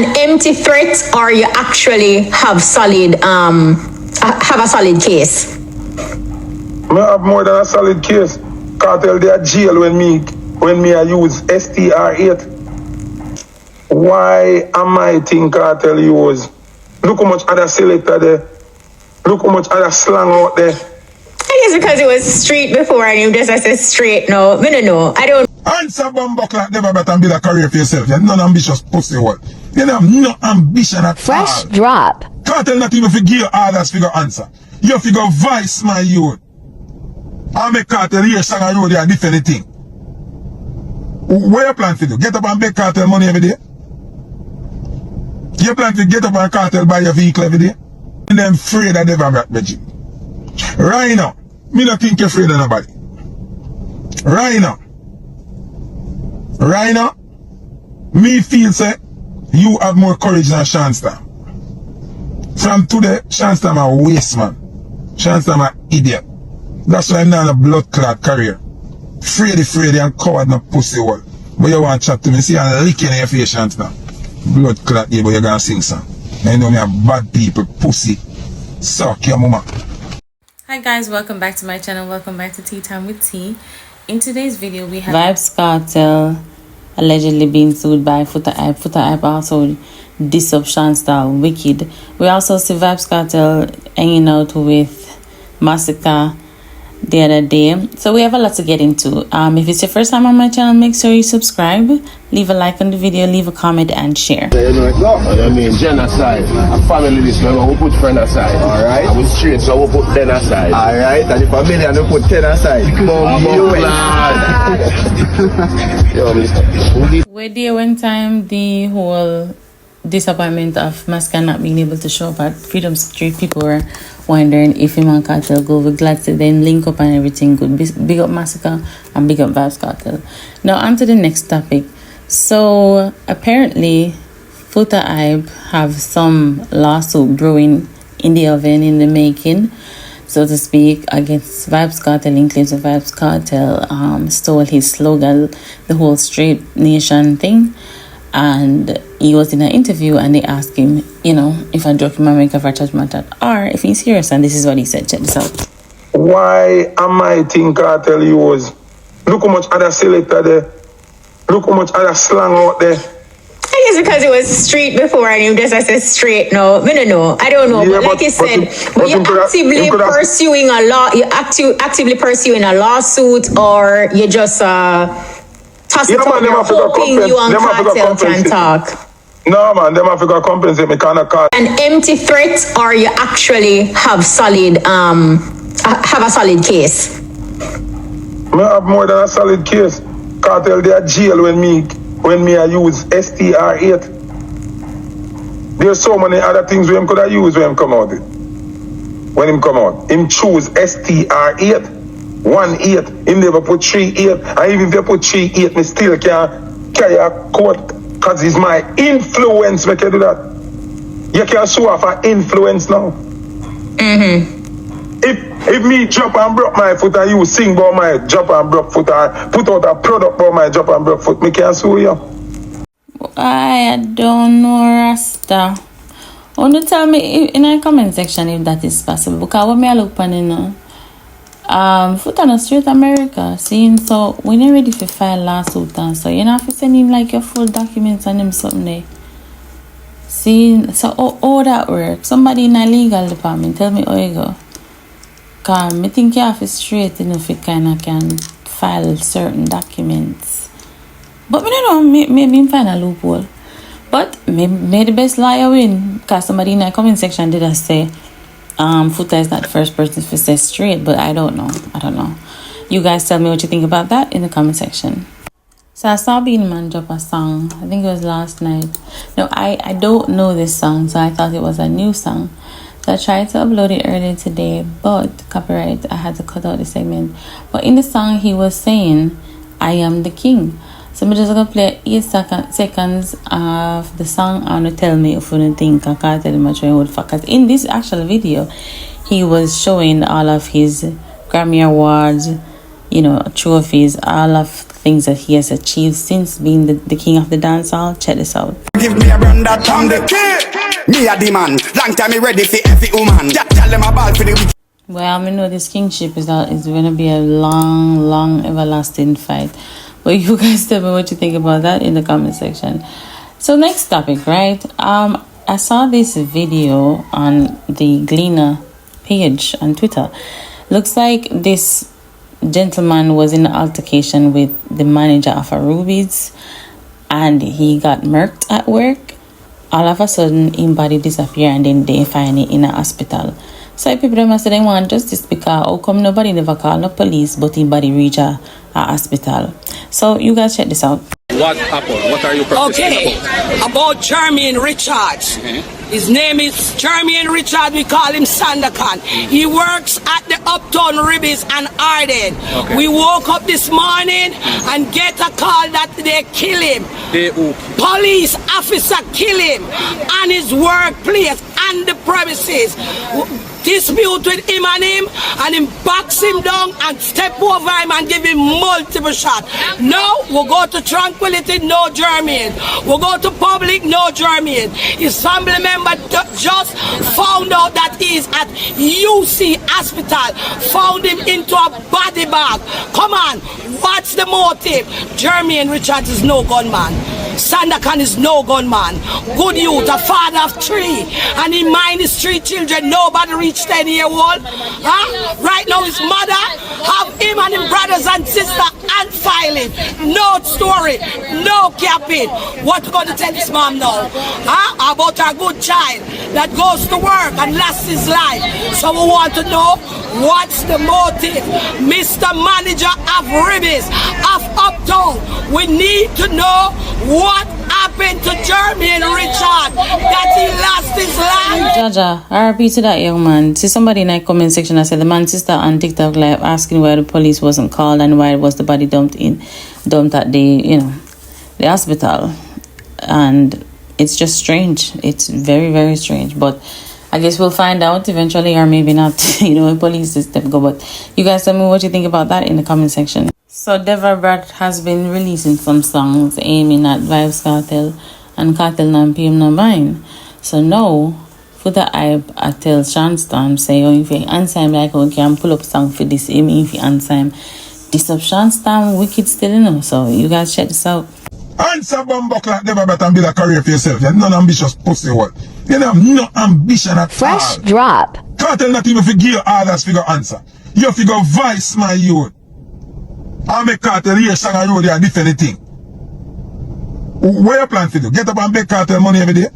an empty threat, or you actually have a solid case? I have more than a solid case. Cartel they are jail when me I use STR8. Why am I think Cartel use? Look how much other selector there. Look how much other slang out there. I guess because it was street before and you just say straight now. I don't know. I don't. Answer bumbuck like Deva Bratt and build a career for yourself. You're non-ambitious pussy what. You have no ambition at Fresh all. drop. Cartel not even figure others figure answer. You figure vice my youth. I make Cartel here song and road there and different thing. What you plan to do? Get up and beg Cartel money every day? You plan to get up and Cartel buy your vehicle every day? And then afraid of Deva Bratt, Reggie. Right now, me not think you're afraid of nobody. Right now, me feel say you have more courage than Shanstam. From today, Shanstam a waste man. Shanstam a idiot. That's why I'm not a blood clot career. Fraidy and coward no pussy hole. But you want to chat to me, see I'm licking your face, Shanstam. Blood clot here, but you're gonna sing song. I know me a bad people, pussy. Suck your mama. Hi guys, welcome back to my channel. Welcome back to Tea Time with Tea. In today's video we have Vybz Cartel allegedly being sued by Foota. Foota also diss up Shanstar wicked. We also see Vybz Cartel hanging out with Massacre the other day. So we have a lot to get into. If it's your first time on my channel, make sure you subscribe, leave a like on the video, leave a comment and share. You know, no, I mean, Jen aside, a family this man, we put friend aside. Alright. I was straight, so we put 10 aside. Alright, and if a million, we put 10 aside. We're there one time the whole disappointment of Massacre not being able to show up at Freedom Street. People were wondering if him and Cartel go. We're glad to then link up and everything good. Big up Massacre and big up Vybz Cartel. Now on to the next topic. So apparently Foota have some lawsuit brewing in the oven, in the making, so to speak, against Vybz Cartel, in claims of Vybz Cartel stole his slogan, the whole straight nation thing. And he was in an interview and they asked him, you know, if a documentary for judgment at or if he's serious, and this is what he said. Check this out. Why am I think Cartel use? Look how much other selector there. Look how much other slang out there. I guess because it was street before and you just say straight now. I don't know. I don't know. Yeah, but like you said, you're actively pursuing a law. You're actively pursuing a lawsuit, or you just toss it on your hoping you and Cartel can talk. No man, them have to compensate me kind of card. An empty threat, or you actually have a solid case? I have more than a solid case. Cartel they are jail when me I use STR8. There's so many other things we could have used when him come out. When him come out, him choose STR8, 1-8. Him never put 3-8. And even if they put 3-8, me still can't carry a court because it's my influence. Make you do that. You can show off an influence now. If me drop and broke my foot and you sing about my drop and broke foot and put out a product about my drop and broke foot, me can sue you. I don't know, Rasta. Want to tell me in the comment section if that is possible, because when I look on it, Foota no straight America, seeing so when you're ready to file lawsuit and so you have to send in like your full documents and them something there. See, so all that work. Somebody in a legal department tell me how you go. Cause I think you have to straight enough it kinda can file certain documents. But I don't know, maybe find a loophole. But may the best lawyer win. Cause somebody in the comment section did say Foota is not the first person to say straight, but I don't know. You guys tell me what you think about that in the comment section. So I saw Beenie Man drop a song. I think it was last night. No, I don't know this song, so I thought it was a new song. So I tried to upload it earlier today, but copyright, I had to cut out the segment. But in the song, he was saying, I am the king. So I'm just going to play 8 seconds of the song and tell me if you don't think I can't tell him much what fuck. Because in this actual video, he was showing all of his Grammy Awards, you know, trophies, all of things that he has achieved since being the king of the dancehall. Check this out. Give me a run that I'm the king. Me a the man. Long time me ready for every woman. Tell them about for the. Well, I know this kingship is going to be a long, everlasting fight. But you guys tell me what you think about that in the comment section. So next topic, right? I saw this video on the Gleaner page on Twitter. Looks like this gentleman was in an altercation with the manager of a Ruby's, and he got murked at work. All of a sudden, his body disappeared, and then they find it in a hospital. So people them say they want justice because how come nobody never call no police, but his body reach a hospital. So you guys check this out. What happened? What are you protesting about Jermaine Richards. His name is Jermaine Richards. We call him Sandakan. He works at the Uptown Ribbies and Arden. We woke up this morning and get a call that they kill him. Police officer kill him on his workplace and the premises. Dispute with him and him box him down and step over him and give him multiple shots. No, we'll go to Tranquility, no Jermaine. We'll go to Public, no Jermaine. His family member just found out that he's at UC Hospital. Found him into a body bag. Come on, what's the motive? Jermaine Richards is no gunman. Sandakan is no gunman. Good youth, a father of 3. And he mind his 3 children. Nobody reached 10 year old. Right now his mother have him and his brothers and sister and filing. No story, no capping. What you gonna tell this mom now? About our good child that goes to work and lost his life. So we want to know what's the motive. Mr. Manager of Ribbies, of Uptown, we need to know what happened to Jermaine Richard that he lost his life. Jaja, RP to that young man. See somebody in the comment section that said the man's sister on TikTok live asking why the police wasn't called and why was the body dumped at the the hospital. And it's just strange. It's very, very strange. But I guess we'll find out eventually, or maybe not. When police system go. But you guys tell me what you think about that in the comment section. So Deva Bratt has been releasing some songs aiming at Vybz Kartel and Cartel and PM Vine. So now Foota I tell Sean Storm say if you answer him like we can pull up song for this if you answer him. This up Sean Storm wicked still So you guys check this out. Answer Bumbuckle like Deva Bratt and build a career for yourself. You're non-ambitious pussy what. You have no ambition at Fresh all. drop. Cartel not even figure others figure answer. You figure vice my youth. I make Cartel here song and road there and defend the thing. What you plan to do? Get up and make Cartel money every day?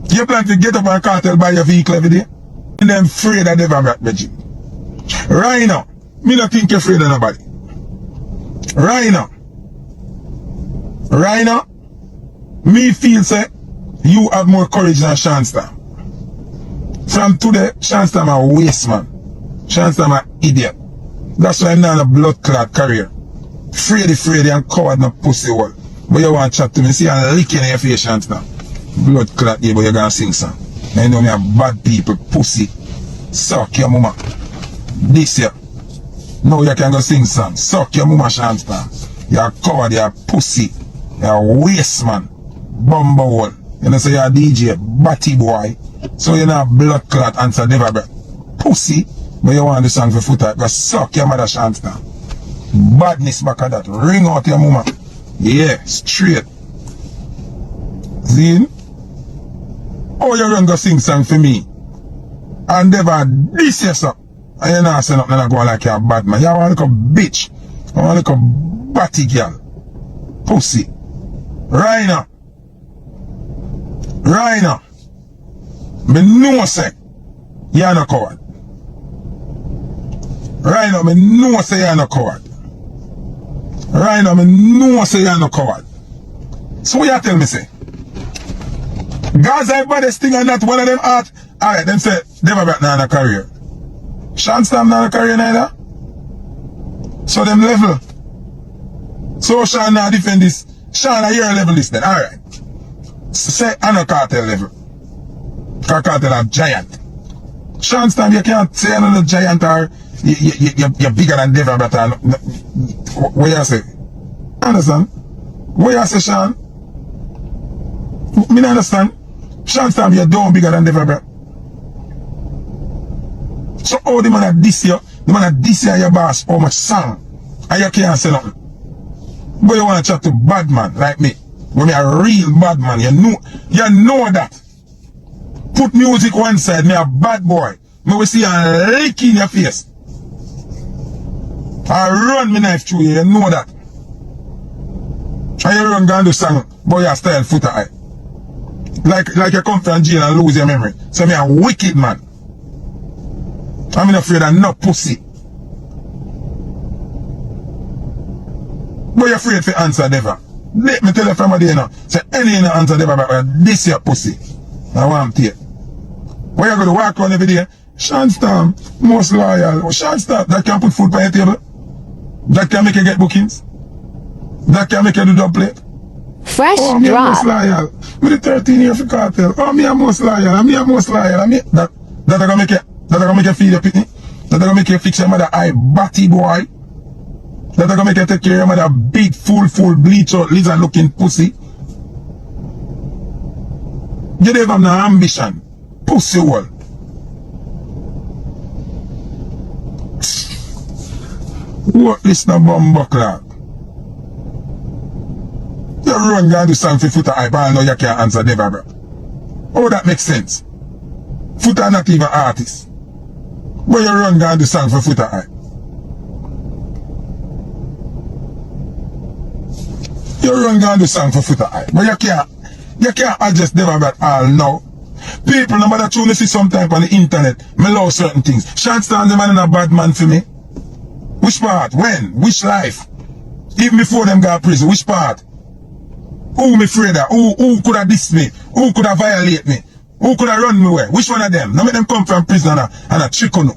You plan to get up and Cartel buy your vehicle every day? And them afraid of Deva Bratt regime. Right now, me not think you're afraid of nobody. Right now, me feel say you have more courage than Sean Storm. From today, Sean Storm a waste man. Sean Storm a idiot. That's why I'm not in a blood clot career. Fraidy and coward no pussy hole. But you want to chat to me, see I'm licking your face, Sean Storm. Blood clot here, but you're gonna sing song. I know me a bad people, pussy. Suck your mama. This year. Now you can go sing song. Suck your mama, Sean Storm. You're a coward, you're a pussy. You're a waste man. Bumble. You know, so you're a DJ, batty boy. So you're not blood clot answer Deva Bratt. Pussy. But you want the song for Foota. Go suck your mother, Sean Storm. Badness back at that. Ring out your mama. Yeah, straight. See? Oh, you run go sing song for me. And Deva this yes up. And you not say nothing and go like you're a bad man. You want to look a bitch. You want to look a batty girl. Pussy. Right now. Me know say you're not coward. Right now, me know say you're not coward. So what you tell me say? Gaza baddest thing and not one of them art. Alright, them say Deva Bratt not in a career. Sean Storm not in a career neither. So them level. So Sean not defend this. Sean a your level this then. Alright. Say I know Cartel level. Cartel are giant. Sean Storm you can't say another giant or you're bigger than Deva Bratt. What you say? Understand? What you say, Sean? Me not understand. Sean Stamp, you're down bigger than Deva Bratt. So all the man at this year, your boss, how much song, and you can't say nothing. But you want to chat to bad man like me. When me a real bad man, you know that. Put music one side, me a bad boy. Me will see a lick in your face. I run me knife through you know that. And you run down the song, boy, you style Foota eye. Like you come from jail and lose your memory. So me a wicked man. I'm not afraid of no pussy. But you're afraid to answer Deva. Let me tell you from a day now. Say any answer Deva, but this your pussy. I want to. Where you going to walk around every day? Sean Stamp, most loyal. Sean Stamp, that can put food on your table. That can make you get bookings. That can make you do double plate. Fresh oh, me drop. Most loyal. With the 13 years for Cartel. Oh, me a most loyal. Me a most loyal. That gonna make you. That gonna make you feed your pitney. That gonna make you fix your mother eye batty boy. That gonna make you take care of your mother big full bleach out lizard looking pussy. You don't have no ambition. Pussy wall. What this no bumbuckler? You run down the song for Foota hype and now you can't answer Deva Bratt. Oh, that makes sense. Foota not even artist. But you run down the song for Foota hype. You run down the song for Foota hype. But you can't adjust Deva Bratt all now. People, no matter tune see sometime on the internet, me love certain things. Sean Stamp, the man is a bad man for me. Which part? When? Which life? Even before them got prison, which part? Who me afraid of? Who could have dissed me? Who could have violated me? Who could have run me away? Which one of them? Now make them come from prison and a trick on you.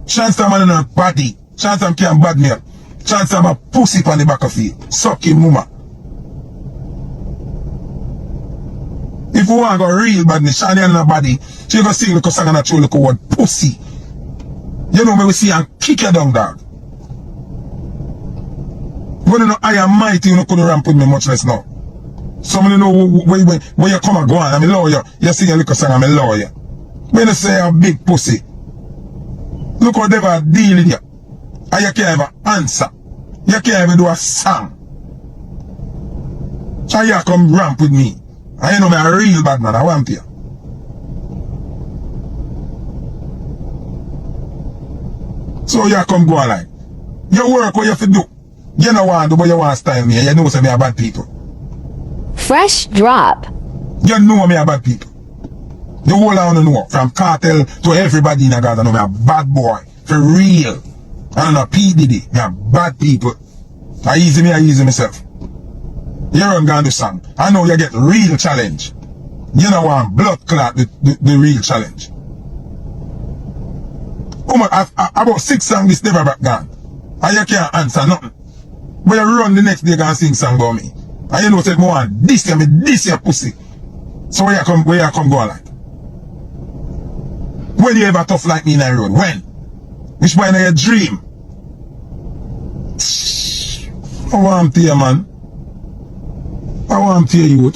Sean Stamp man in a body. Sean Stamp can't bad me up. Sean Stamp a pussy on the back of you. Suck him mama. If you want to go real badness, Sean in a body, she go sing because I'm gonna throw look word pussy. You know me we see and kick you down, dog. When you know I am mighty, you know couldn't ramp with me much less now. Somebody know where you come and go on, I'm a lawyer. You sing a little song, I'm a lawyer. When you say a big pussy, look how they ever deal with you. And you can't even answer. You can't even do a song. So you come ramp with me. And you know me a real bad man, I want you. So you come go on like. You work what you have to do. You know want to do, but you want to style me. You know say me a bad people. Fresh drop. You know me a bad people. The whole I want to know. From Cartel to everybody in a Gaza know me a bad boy. For real. I don't know P. Diddy. Me a bad people. I easy myself. You run down the song. I know you get real challenge. You know want blood clot the real challenge. Oh my, about 6 songs this Deva Bratt gone. And you can't answer nothing. But you run the next day and sing song about me. And you know say more on this your pussy. So where you come go like? When you ever tough like me in the road? When? Which boy in your dream? I want to hear man. I want to hear you.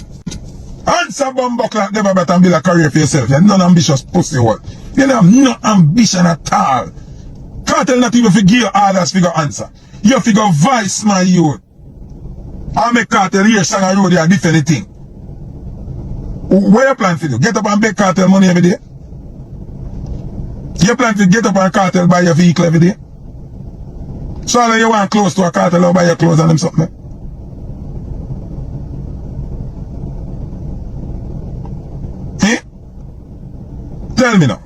Answer bumbuckler Deva Bratt and build a career for yourself. You're non-ambitious pussy what? You have no ambition at all. Cartel not even forgive your orders figure answer. You figure vice my youth. I make Cartel here song and road a different thing. What you plan to do? Get up and beg Cartel money every day? You plan to get up and Cartel buy your vehicle every day? So all you want close to a Cartel or buy your clothes and them something? Eh? Tell me now.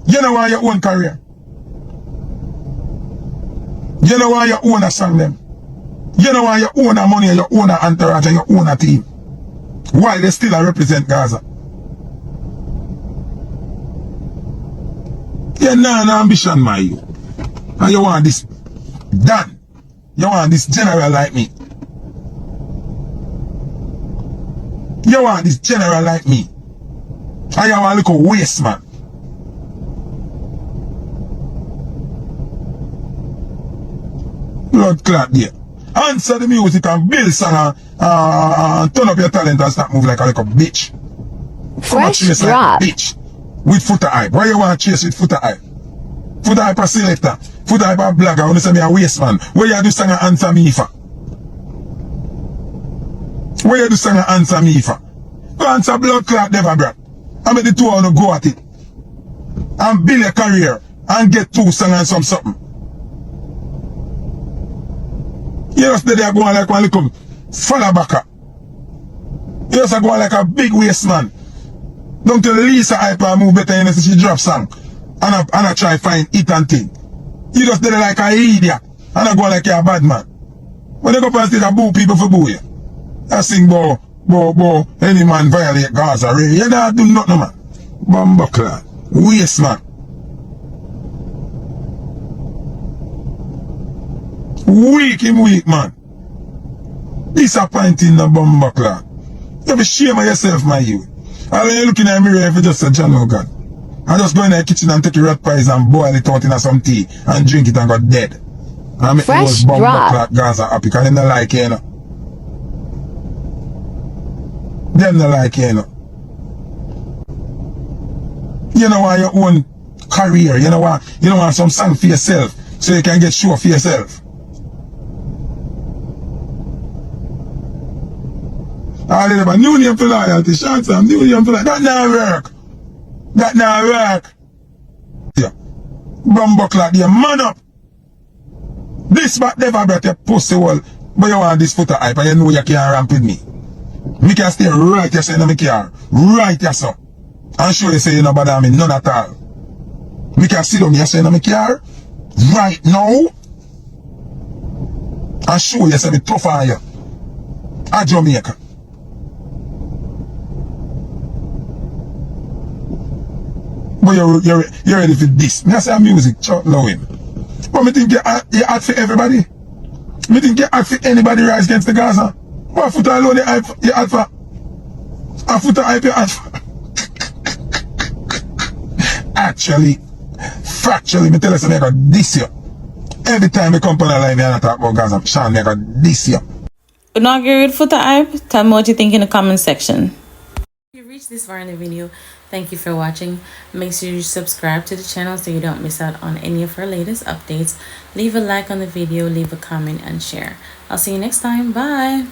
You know why you own career? You know why you own a song them? You know why you own a money, you own a entourage, and you own a team? Why they still represent Gaza? You know no ambition, my you. And you want this done. You want this general like me. You want this general like me. And you want to look a waste man. blood clot there. Answer the music and build song and turn up your talent and start moving like a little bitch. Fresh chase drop. like bitch with Foota hype. Why you want to chase with Foota hype? Foota hype a selector. Foota hype a blogger. When you say me a waste man. Where you do song and answer me for? Where you do song and answer me for? Go answer blood clot Deva Bratt. I make the two of them go at it. And build a career and get 2 songs and something. You just there going like one little fella backer. You just going like a big waste man. Don't tell Lisa hyper move better and she drop song. And I try find it and thing. You just there like a idiot. And I go like you're a bad man. When you go past it, I boo people for boo you. I sing bo any man violate Gaza. You don't do nothing, man. Bumbuckler. Waste man. Weak man. Disappointing the bumbuckler. You be shame of yourself, my youth. And when you're looking at the mirror, if you just say, John, oh God. I just go in the kitchen and take your rat pies and boil it out in some tea and drink it and go dead. And make those bumbuckler Gaza happy because them don't like you, you know. Them don't like you, you know. You know why your own career, you know want some song for yourself so you can get show for yourself. All of them, new name for loyalty, short time, new name for loyalty. That not work. That not work. Yeah. Bumbuckler, you man up. This back Deva Bratt, you pussy wall. But you want this Foota hype and you know you can't ramp with me. Me can stay right here so in my car. Right here so. And show you say you no bother me, none at all. Me can sit down here so in my car. Right now. And show you say me tough on you. At Jamaica. But you're ready for this. Me I say music, Chuck Lowin. But me think you're hot for everybody. Me think you're hot for anybody rise against the Gaza. What Foota alone you're hot for? A Foota hype you're hot for? Actually, factually, me tell you something I got this year. Every time I come on a live and I talk about Gaza, Sean, I got this year. You not agree with Foota hype? Tell me what you think in the comment section. If you reached this far in the video, thank you for watching. Make sure you subscribe to the channel so you don't miss out on any of our latest updates. Leave a like on the video, leave a comment, and share. I'll see you next time. Bye.